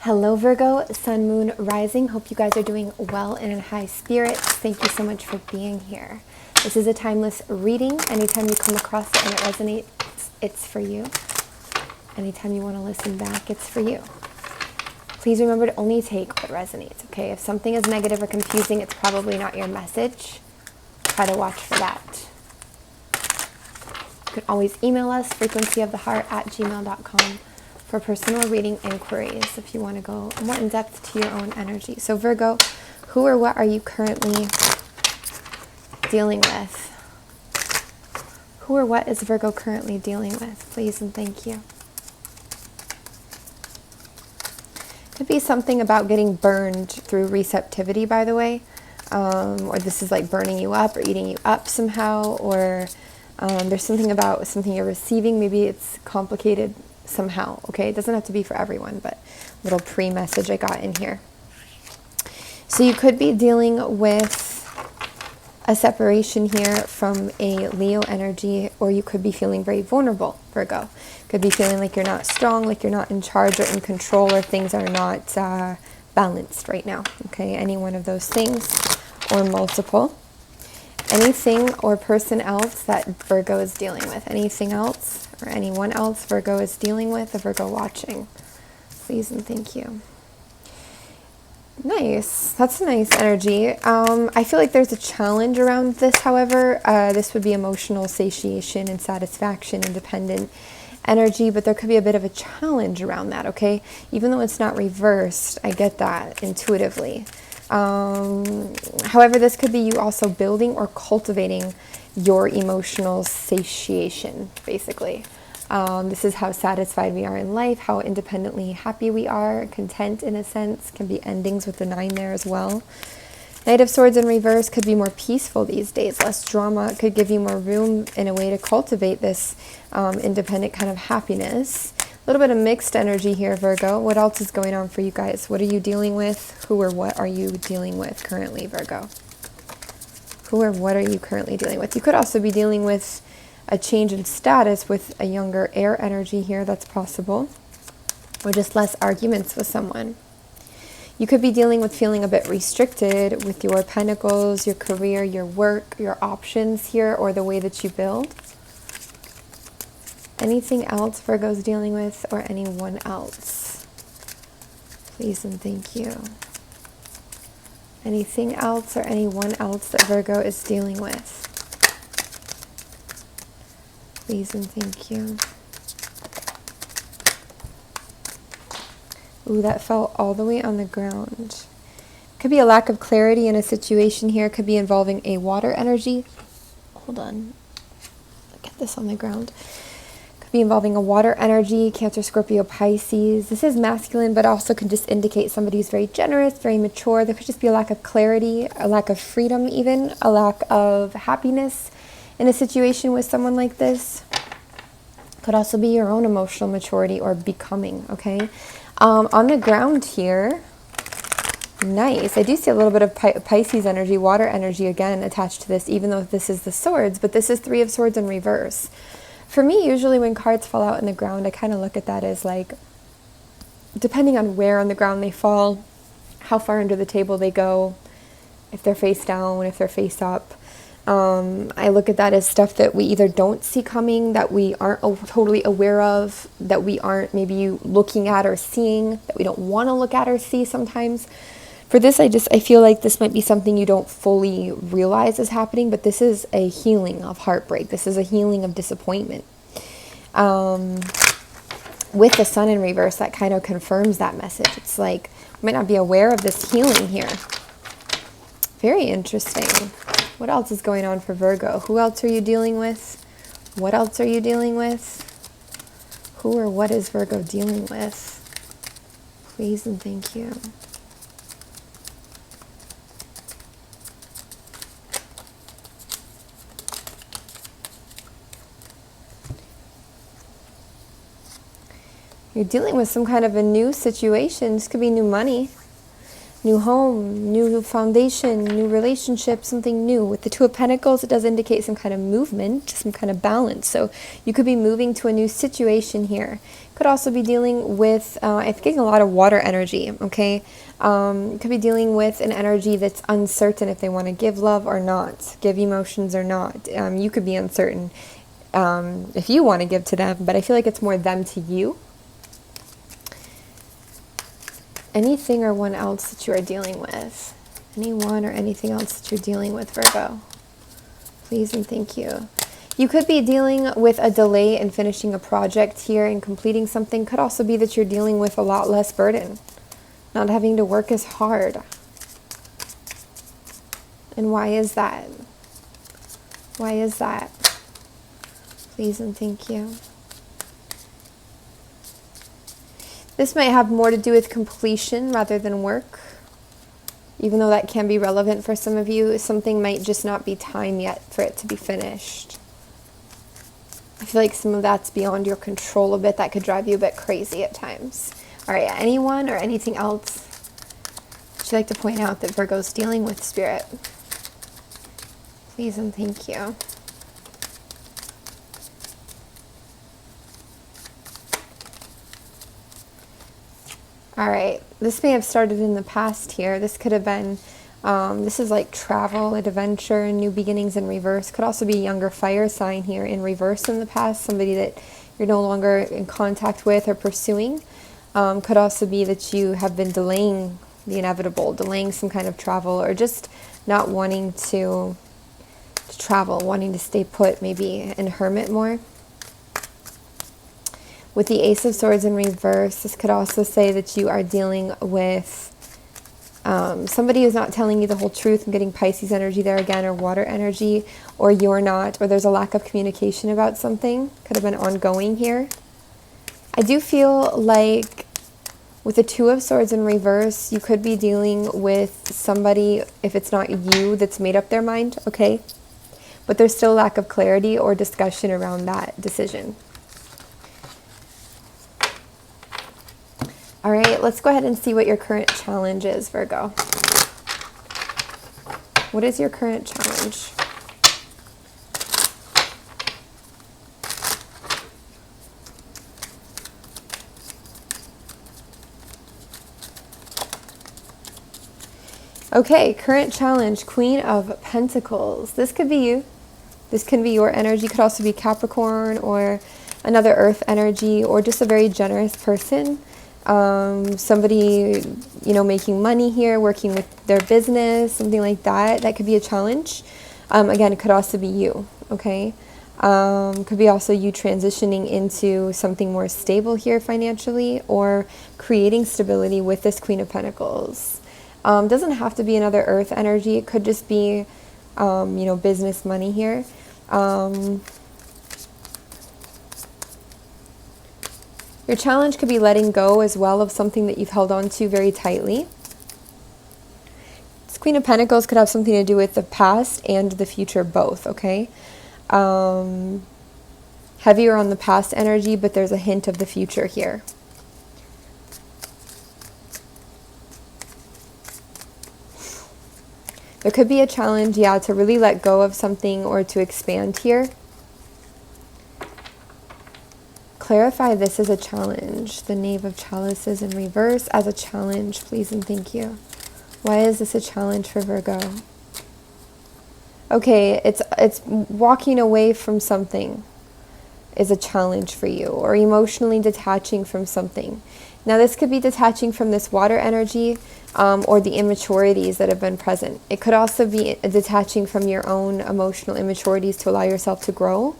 Hello Virgo, Sun, Moon, Rising. Hope you guys are doing well and in high spirits. Thank you so much for being here. This is a timeless reading. Anytime you come across it and it resonates, it's for you. Anytime you want to listen back, it's for you. Please remember to only take what resonates, okay? If something is negative or confusing, it's probably not your message. Try to watch for that. You can always email us, frequencyoftheheart@gmail.com. for personal reading inquiries if you want to go more in depth to your own energy. So Virgo, who or what are you currently dealing with? Who or what is Virgo currently dealing with? Please and thank you. Could be something about getting burned through receptivity, by the way. Or this is like burning you up or eating you up somehow. Or there's something about something you're receiving. Maybe it's complicated somehow, okay? It doesn't have to be for everyone, but a little pre-message I got in here. So you could be dealing with a separation here from a Leo energy, or you could be feeling very vulnerable, Virgo. Could be feeling like you're not strong, like you're not in charge or in control, or things are not balanced right now, okay? Any one of those things, or multiple. Anything or person else that Virgo is dealing with. Anything else or anyone else Virgo is dealing with, a Virgo watching. Please and thank you. Nice. That's a nice energy. I feel like there's a challenge around this, however. This would be emotional satiation and satisfaction, independent energy, but there could be a bit of a challenge around that, okay? Even though it's not reversed, I get that intuitively. However, this could be you also building or cultivating your emotional satiation, basically. This is how satisfied we are in life, how independently happy we are, content in a sense. Can be endings with the 9 there as well. Knight of Swords in reverse could be more peaceful these days, less drama. It could give you more room in a way to cultivate this independent kind of happiness. A little bit of mixed energy here, Virgo. What else is going on for you guys? What are you dealing with? Who or what are you dealing with currently, Virgo? Who or what are you currently dealing with? You could also be dealing with a change in status with a younger air energy here. That's possible. Or just less arguments with someone. You could be dealing with feeling a bit restricted with your pentacles, your career, your work, your options here, or the way that you build. Anything else Virgo's dealing with, or anyone else? Please and thank you. Anything else or anyone else that Virgo is dealing with? Please and thank you. Ooh, that fell all the way on the ground. Could be a lack of clarity in a situation here. Could be involving a water energy. Hold on. Get this on the ground. Be involving a water energy, Cancer, Scorpio, Pisces. This is masculine, but also can just indicate somebody who's very generous, very mature. There could just be a lack of clarity, a lack of freedom even, a lack of happiness in a situation with someone like this. Could also be your own emotional maturity or becoming, okay? On the ground here, nice. I do see a little bit of Pisces energy, water energy again attached to this, even though this is the swords, but this is 3 of Swords in reverse. For me, usually when cards fall out in the ground, I kind of look at that as like, depending on where on the ground they fall, how far under the table they go, if they're face down, if they're face up. I look at that as stuff that we either don't see coming, that we aren't totally aware of, that we aren't maybe looking at or seeing, that we don't want to look at or see sometimes. For this, I feel like this might be something you don't fully realize is happening, but this is a healing of heartbreak. This is a healing of disappointment. With the Sun in reverse, that kind of confirms that message. It's like, we might not be aware of this healing here. Very interesting. What else is going on for Virgo? Who else are you dealing with? What else are you dealing with? Who or what is Virgo dealing with? Please and thank you. You're dealing with some kind of a new situation. This could be new money. new home, new foundation, new relationship, something new. With the Two of Pentacles, it does indicate some kind of movement, some kind of balance. So you could be moving to a new situation here. Could also be dealing with, I'm getting a lot of water energy, okay? Could be dealing with an energy that's uncertain if they want to give love or not, give emotions or not. You could be uncertain if you want to give to them, but I feel like it's more them to you. Anything or one else that you are dealing with? Anyone or anything else that you're dealing with, Virgo? Please and thank you. You could be dealing with a delay in finishing a project here and completing something. Could also be that you're dealing with a lot less burden, not having to work as hard. And why is that? Why is that? Please and thank you. This might have more to do with completion rather than work. Even though that can be relevant for some of you, something might just not be time yet for it to be finished. I feel like some of that's beyond your control a bit. That could drive you a bit crazy at times. All right, anyone or anything else would you like to point out that Virgo's dealing with, Spirit? Please and thank you. All right, this may have started in the past here. This could have been, this is like travel, adventure, new beginnings in reverse. Could also be a younger fire sign here in reverse in the past, somebody that you're no longer in contact with or pursuing. Could also be that you have been delaying the inevitable, delaying some kind of travel, or just not wanting to travel, wanting to stay put, maybe and hermit more. With the Ace of Swords in reverse, this could also say that you are dealing with somebody who's not telling you the whole truth. I'm getting Pisces energy there again, or water energy, or you're not, or there's a lack of communication about something. Could have been ongoing here. I do feel like with the Two of Swords in reverse, you could be dealing with somebody, if it's not you, that's made up their mind, okay? But there's still a lack of clarity or discussion around that decision. All right, let's go ahead and see what your current challenge is, Virgo. What is your current challenge? Okay, current challenge, Queen of Pentacles. This could be you. This can be your energy. Could also be Capricorn or another earth energy, or just a very generous person. Somebody, you know, making money here, working with their business, something like that. That could be a challenge. Again, it could also be you, okay? Could be also you transitioning into something more stable here financially, or creating stability with this Queen of Pentacles. Doesn't have to be another earth energy. It could just be, you know, business money here. Your challenge could be letting go as well of something that you've held on to very tightly. This Queen of Pentacles could have something to do with the past and the future both, okay? Heavier on the past energy, but there's a hint of the future here. There could be a challenge, yeah, to really let go of something or to expand here. Clarify this as a challenge. The Knave of Chalices in reverse as a challenge, please and thank you. Why is this a challenge for Virgo? Okay, it's walking away from something is a challenge for you, or emotionally detaching from something. Now this could be detaching from this water energy, or the immaturities that have been present. It could also be detaching from your own emotional immaturities to allow yourself to grow.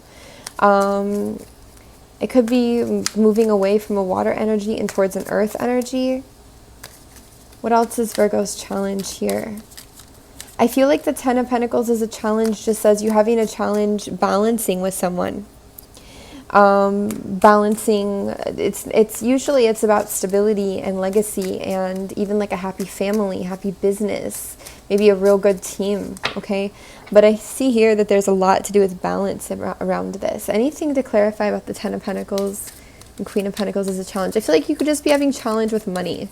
It could be moving away from a water energy and towards an earth energy. What else is Virgo's challenge here? I feel like the Ten of Pentacles is a challenge, just as you having a challenge balancing with someone. Balancing, it's usually about stability and legacy, and even like a happy family, happy business, maybe a real good team, okay? But I see here that there's a lot to do with balance around this. Anything to clarify about the Ten of Pentacles and Queen of Pentacles is a challenge? I feel like you could just be having challenge with money,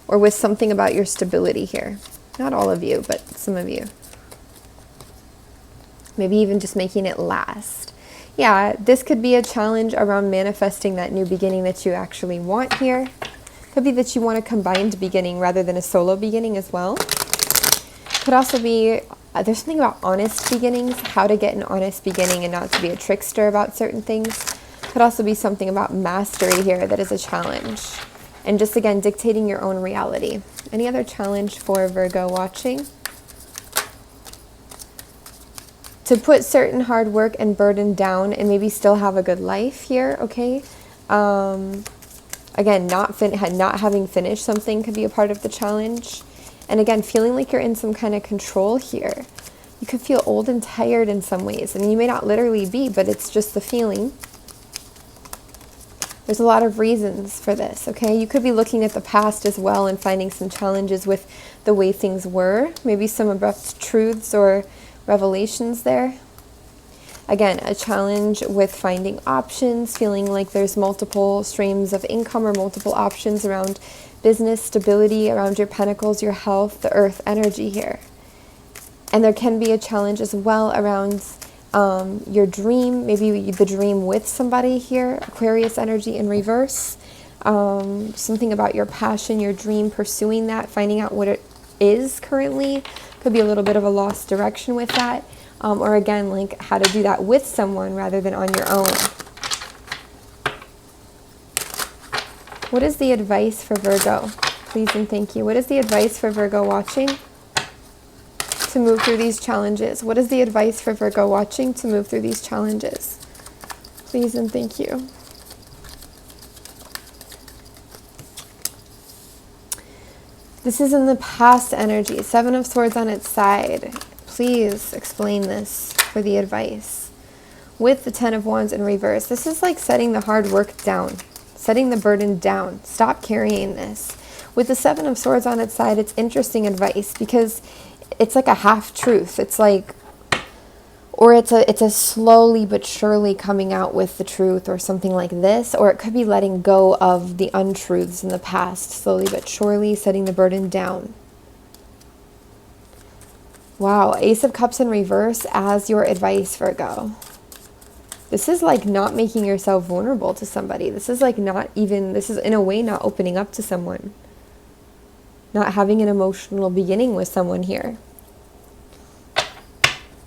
or with something about your stability here. Not all of you, but some of you. Maybe even just making it last. Yeah, this could be a challenge around manifesting that new beginning that you actually want here. Could be that you want a combined beginning rather than a solo beginning as well. Could also be, there's something about honest beginnings, how to get an honest beginning and not to be a trickster about certain things. Could also be something about mastery here that is a challenge. And just again, dictating your own reality. Any other challenge for Virgo watching? To put certain hard work and burden down and maybe still have a good life here, okay? Again, not having finished something could be a part of the challenge. And again, feeling like you're in some kind of control here. You could feel old and tired in some ways. I mean, you may not literally be, but it's just the feeling. There's a lot of reasons for this, okay? You could be looking at the past as well and finding some challenges with the way things were. Maybe some abrupt truths or revelations there. Again, a challenge with finding options, feeling like there's multiple streams of income or multiple options around business, stability, around your pentacles, your health, the earth energy here. And there can be a challenge as well around your dream, maybe the dream with somebody here, Aquarius energy in reverse. Something about your passion, your dream, pursuing that, finding out what it is currently. Could be a little bit of a lost direction with that. Or again, like how to do that with someone rather than on your own. What is the advice for Virgo? Please and thank you. What is the advice for Virgo watching to move through these challenges? What is the advice for Virgo watching to move through these challenges? Please and thank you. This is in the past energy. Seven of Swords on its side. Please explain this for the advice. With the Ten of Wands in reverse, this is like setting the hard work down, setting the burden down. Stop carrying this. With the Seven of Swords on its side, it's interesting advice because it's like a half truth. It's like, or it's a slowly but surely coming out with the truth or something like this, or it could be letting go of the untruths in the past, slowly but surely setting the burden down. Wow, Ace of Cups in reverse as your advice, Virgo. This is like not making yourself vulnerable to somebody. This is like not even, this is in a way not opening up to someone. Not having an emotional beginning with someone here.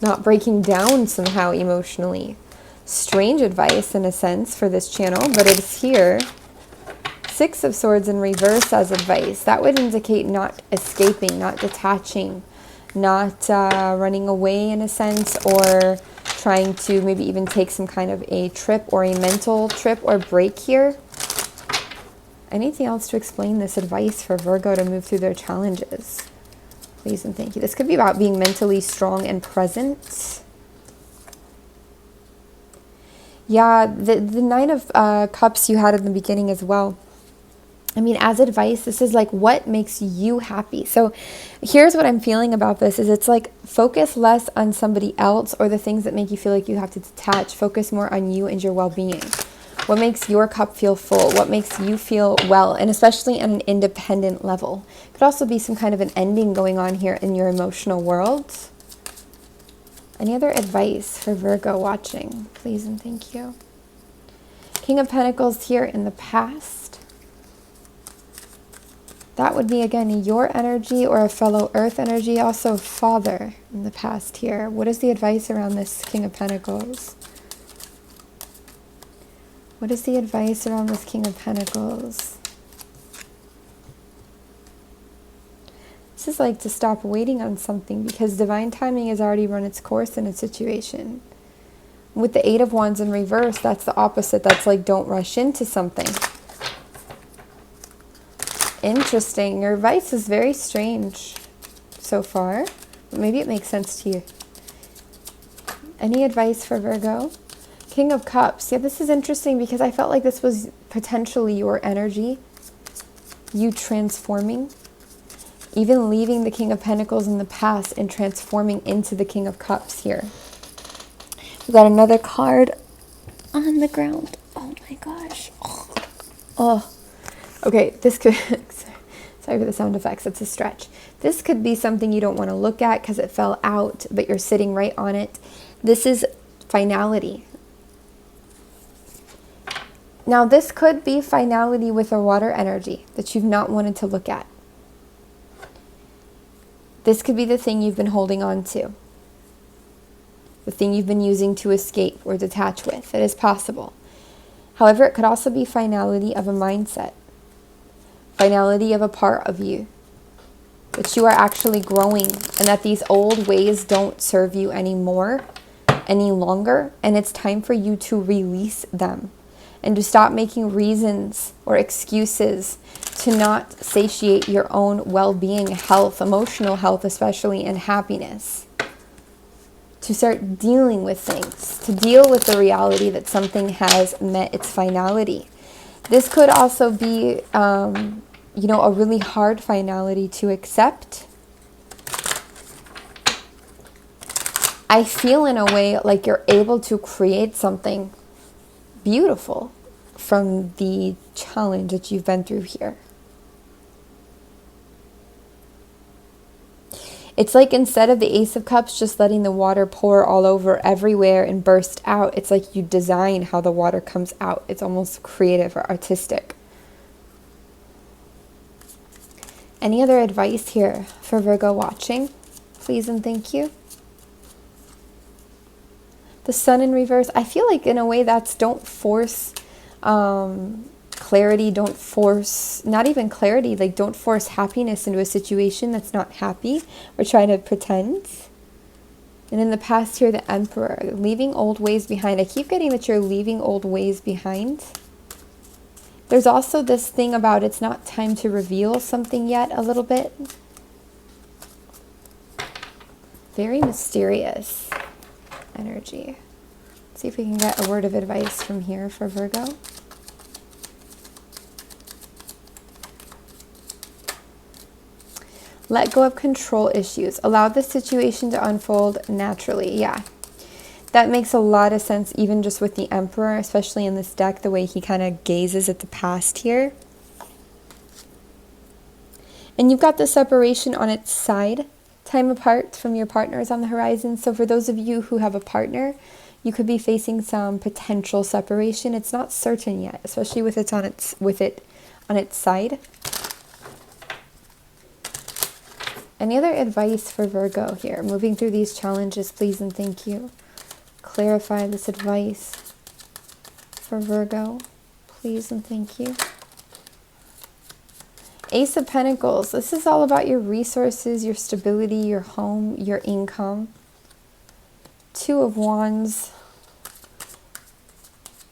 Not breaking down somehow emotionally. Strange advice in a sense for this channel, but it's here. Six of Swords in reverse as advice. That would indicate not escaping, not detaching, not running away in a sense, or trying to maybe even take some kind of a trip or a mental trip or break here. Anything else to explain this advice for Virgo to move through their challenges? Please and thank you. This could be about being mentally strong and present. Yeah, the Nine of Cups you had in the beginning as well. I mean, as advice, this is like what makes you happy. So here's what I'm feeling about this is it's like focus less on somebody else or the things that make you feel like you have to detach. Focus more on you and your well-being. What makes your cup feel full? What makes you feel well? And especially on an independent level. Could also be some kind of an ending going on here in your emotional world. Any other advice for Virgo watching? Please and thank you. King of Pentacles here in the past. That would be, again, your energy or a fellow earth energy. Also, father in the past here. What is the advice around this King of Pentacles? What is the advice around this King of Pentacles? This is like to stop waiting on something because divine timing has already run its course in a situation. With the Eight of Wands in reverse, that's the opposite. That's like don't rush into something. Interesting. Your advice is very strange so far, but maybe it makes sense to you. Any advice for Virgo? King of Cups. Yeah, this is interesting because I felt like this was potentially your energy. You transforming. Even leaving the King of Pentacles in the past and transforming into the King of Cups here. We got another card on the ground. Oh my gosh. Oh. Okay, this could Sorry for the sound effects, it's a stretch. This could be something you don't want to look at because it fell out, but you're sitting right on it. This is finality. Now this could be finality with a water energy that you've not wanted to look at. This could be the thing you've been holding on to. The thing you've been using to escape or detach with. It is possible. However, it could also be finality of a mindset. Finality of a part of you. That you are actually growing and that these old ways don't serve you anymore, any longer, and it's time for you to release them and to stop making reasons or excuses to not satiate your own well-being, health, emotional health especially, and happiness. To start dealing with things, to deal with the reality that something has met its finality. This could also be, you know, a really hard finality to accept. I feel in a way like you're able to create something beautiful from the challenge that you've been through here. It's like instead of the Ace of Cups just letting the water pour all over everywhere and burst out, it's like you design how the water comes out. It's almost creative or artistic. Any other advice here for Virgo watching? Please and thank you. The Sun in reverse. I feel like in a way that's don't force clarity, don't force, not even clarity, like don't force happiness into a situation that's not happy or try to pretend. And in the past here, the Emperor, leaving old ways behind. I keep getting that you're leaving old ways behind. There's also this thing about it's not time to reveal something yet a little bit. Very mysterious energy. Let's see if we can get a word of advice from here for Virgo. Let go of control issues. Allow the situation to unfold naturally. Yeah, that makes a lot of sense, even just with the Emperor, especially in this deck, the way he kind of gazes at the past here. And you've got the separation on its side, time apart from your partners on the horizon. So for those of you who have a partner, you could be facing some potential separation. It's not certain yet, especially with it on its side. Any other advice for Virgo here? Moving through these challenges, please and thank you. Clarify this advice for Virgo, please and thank you. Ace of Pentacles. This is all about your resources, your stability, your home, your income. Two of Wands.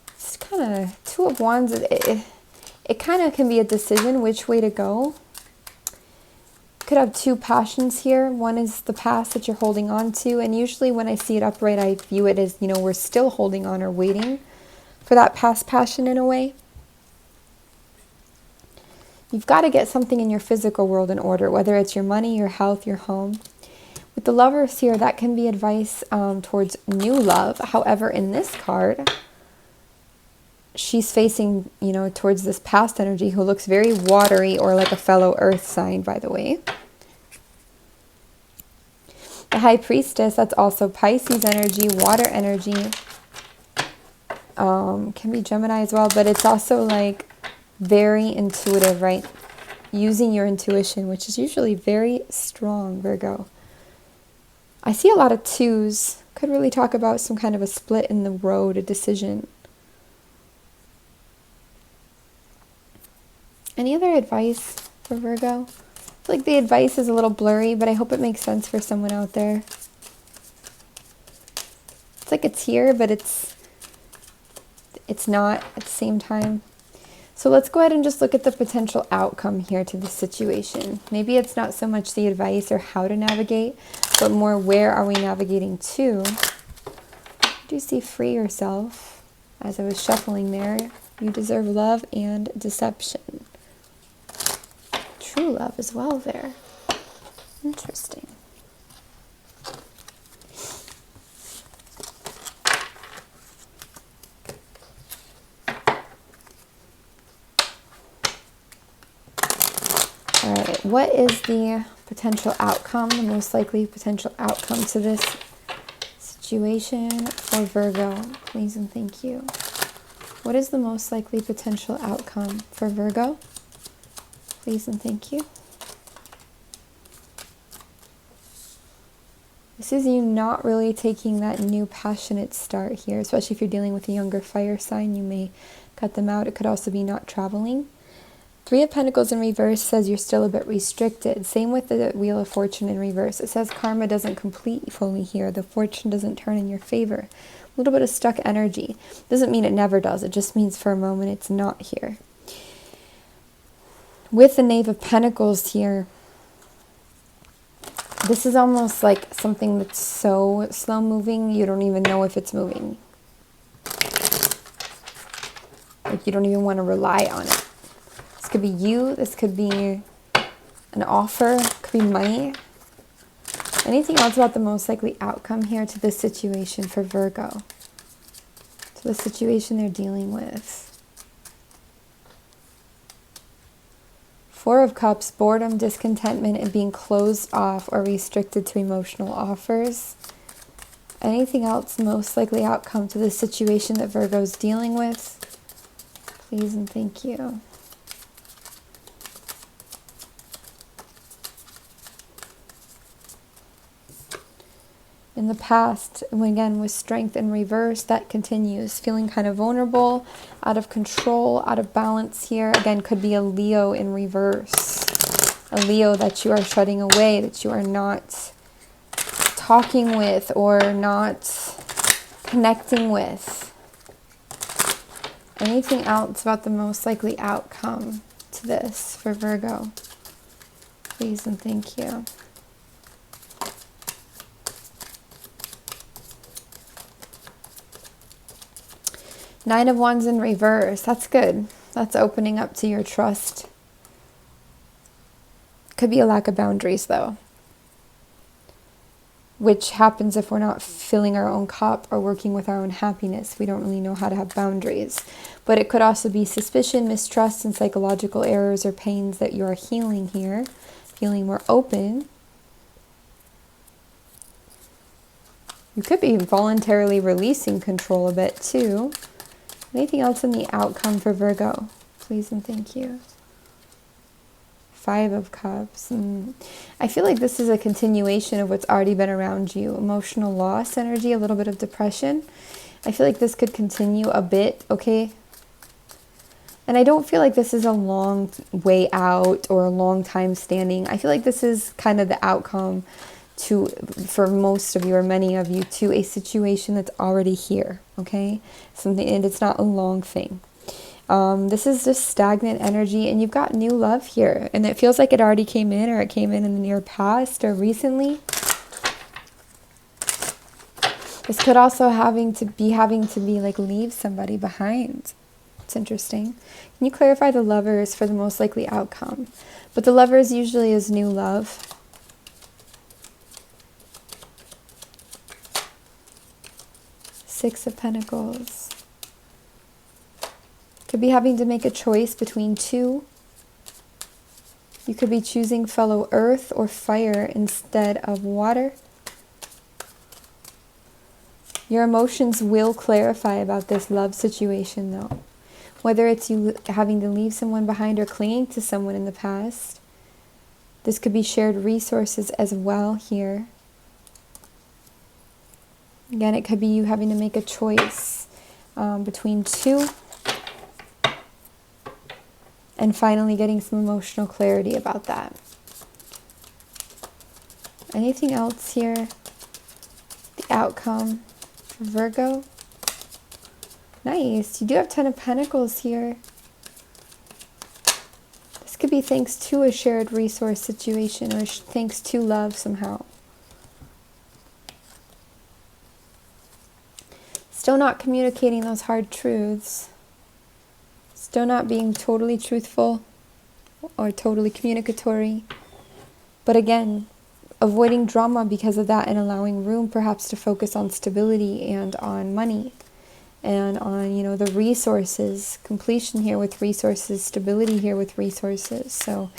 It's kind of, Two of Wands, it kind of can be a decision which way to go. Could have two passions here. One is the past that you're holding on to, and usually when I see it upright, I view it as, you know, we're still holding on or waiting for that past passion in a way. You've got to get something in your physical world in order, whether it's your money, your health, your home. With the Lovers here, that can be advice towards new love. However, in this card, she's facing, you know, towards this past energy who looks very watery or like a fellow earth sign, by the way. The High Priestess, that's also Pisces energy, water energy. Can be Gemini as well, but it's also like very intuitive, right? Using your intuition, which is usually very strong, Virgo. I see a lot of twos. Could really talk about some kind of a split in the road, a decision. Any other advice for Virgo? I feel like the advice is a little blurry, but I hope it makes sense for someone out there. It's like it's here, but it's not at the same time. So let's go ahead and just look at the potential outcome here to the situation. Maybe it's not so much the advice or how to navigate, but more where are we navigating to? Do you see free yourself? As I was shuffling there, you deserve love and deception. True love as well there. Interesting. All right, what is the potential outcome, the most likely potential outcome to this situation for Virgo? Please and thank you. What is the most likely potential outcome for Virgo? Please and thank you. This is you not really taking that new passionate start here, especially if you're dealing with a younger fire sign. You may cut them out. It could also be not traveling. Three of Pentacles in reverse says you're still a bit restricted. Same with the Wheel of Fortune in reverse. It says karma doesn't complete fully here. The fortune doesn't turn in your favor. A little bit of stuck energy. Doesn't mean it never does. It just means for a moment it's not here. With the Knave of Pentacles here, this is almost like something that's so slow moving you don't even know if it's moving. Like you don't even want to rely on it. This could be you, this could be an offer, could be money. Anything else about the most likely outcome here to this situation for Virgo? To the situation they're dealing with. Four of Cups, boredom, discontentment, and being closed off or restricted to emotional offers. Anything else most likely outcome to this situation that Virgo's dealing with? Please and thank you. In the past, again, with strength in reverse, that continues. Feeling kind of vulnerable, out of control, out of balance here. Again, could be a Leo in reverse. A Leo that you are shutting away, that you are not talking with or not connecting with. Anything else about the most likely outcome to this for Virgo? Please and thank you. Nine of Wands in reverse. That's good. That's opening up to your trust. Could be a lack of boundaries, though, which happens if we're not filling our own cup or working with our own happiness. We don't really know how to have boundaries. But it could also be suspicion, mistrust, and psychological errors or pains that you are healing here, feeling more open. You could be voluntarily releasing control a bit, too. Anything else in the outcome for Virgo? Please and thank you. Five of Cups. I feel like this is a continuation of what's already been around you. Emotional loss energy, a little bit of depression. I feel like this could continue a bit, okay? And I don't feel like this is a long way out or a long time standing. I feel like this is kind of the outcome to, for most of you or many of you, to a situation that's already here, okay? Something, and it's not a long thing. This is just stagnant energy, and you've got new love here, and it feels like it already came in, or it came in the near past or recently. This could also having to be like leave somebody behind. It's interesting. Can you clarify the Lovers for the most likely outcome? But the Lovers usually is new love. Six of Pentacles. Could be having to make a choice between two. You could be choosing fellow earth or fire instead of water. Your emotions will clarify about this love situation, though. Whether it's you having to leave someone behind or clinging to someone in the past. This could be shared resources as well here. Again, it could be you having to make a choice between two. And finally getting some emotional clarity about that. Anything else here? The outcome for Virgo? Nice. You do have 10 of Pentacles here. This could be thanks to a shared resource situation or thanks to love somehow. Still not communicating those hard truths. Still not being totally truthful or totally communicatory. But again, avoiding drama because of that and allowing room perhaps to focus on stability and on money and on, you know, the resources. Completion here with resources, stability here with resources. So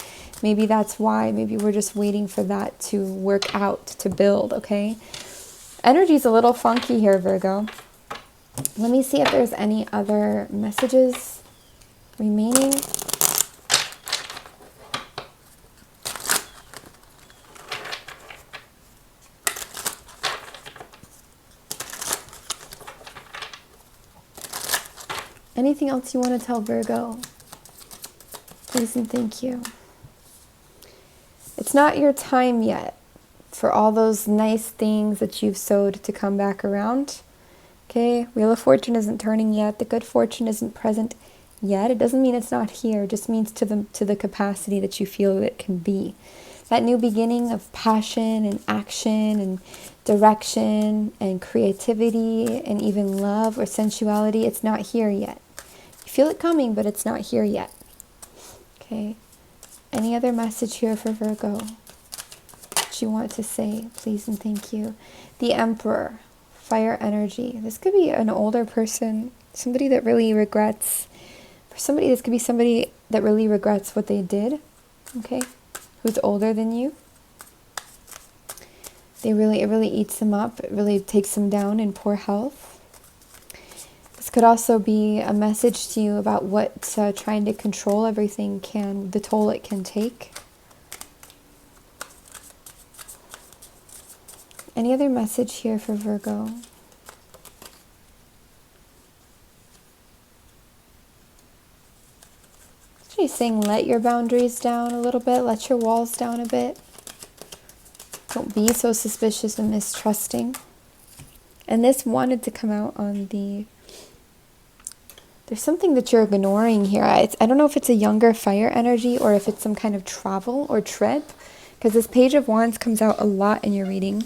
Maybe that's why. Maybe we're just waiting for that to work out, to build, okay? Energy's a little funky here, Virgo. Let me see if there's any other messages remaining. Anything else you want to tell Virgo? Please and thank you. It's not your time yet for all those nice things that you've sowed to come back around. Okay, Wheel of Fortune isn't turning yet. The good fortune isn't present yet. It doesn't mean it's not here. It just means to the capacity that you feel it can be. That new beginning of passion and action and direction and creativity and even love or sensuality, it's not here yet. You feel it coming, but it's not here yet. Okay. Any other message here for Virgo that you want to say? Please and thank you. The Emperor, fire energy. This could be an older person, somebody that really regrets. For somebody, this could be somebody that really regrets what they did. Okay, who's older than you. It really eats them up. It really takes them down in poor health. This could also be a message to you about what trying to control everything the toll it can take. Any other message here for Virgo? She's saying let your boundaries down a little bit, let your walls down a bit. Don't be so suspicious and mistrusting. And this wanted to come out on the... There's something that you're ignoring here. I don't know if it's a younger fire energy or if it's some kind of travel or trip, because this Page of Wands comes out a lot in your reading.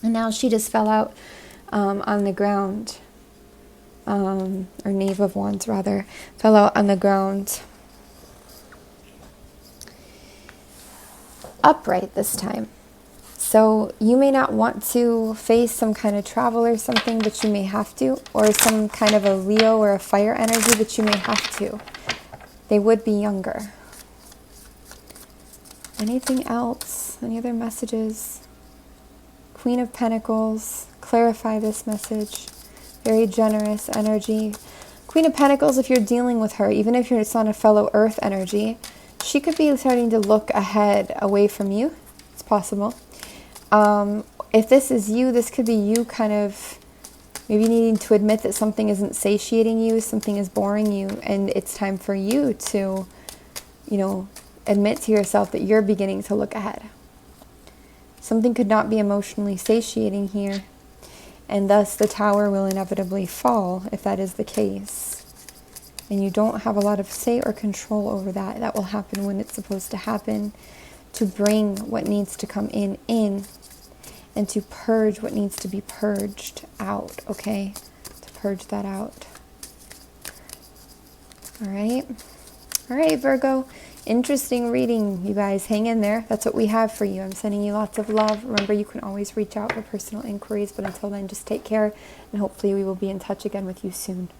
And now she just fell out on the ground. Or Knave of Wands, rather. Fell out on the ground. Upright this time. So you may not want to face some kind of travel or something, but you may have to. Or some kind of a Leo or a fire energy, but you may have to. They would be younger. Anything else? Any other messages? Queen of Pentacles. Clarify this message. Very generous energy. Queen of Pentacles, if you're dealing with her, even if it's on a fellow earth energy, she could be starting to look ahead away from you. It's possible. If this is you, this could be you kind of maybe needing to admit that something isn't satiating you, something is boring you, and it's time for you to, admit to yourself that you're beginning to look ahead. Something could not be emotionally satiating here, and thus the tower will inevitably fall if that is the case. And you don't have a lot of say or control over that. That will happen when it's supposed to happen, to bring what needs to come in, and to purge what needs to be purged out, okay? To purge that out. All right, Virgo. Interesting reading, you guys. Hang in there. That's what we have for you. I'm sending you lots of love. Remember, you can always reach out for personal inquiries, but until then, just take care, and hopefully we will be in touch again with you soon.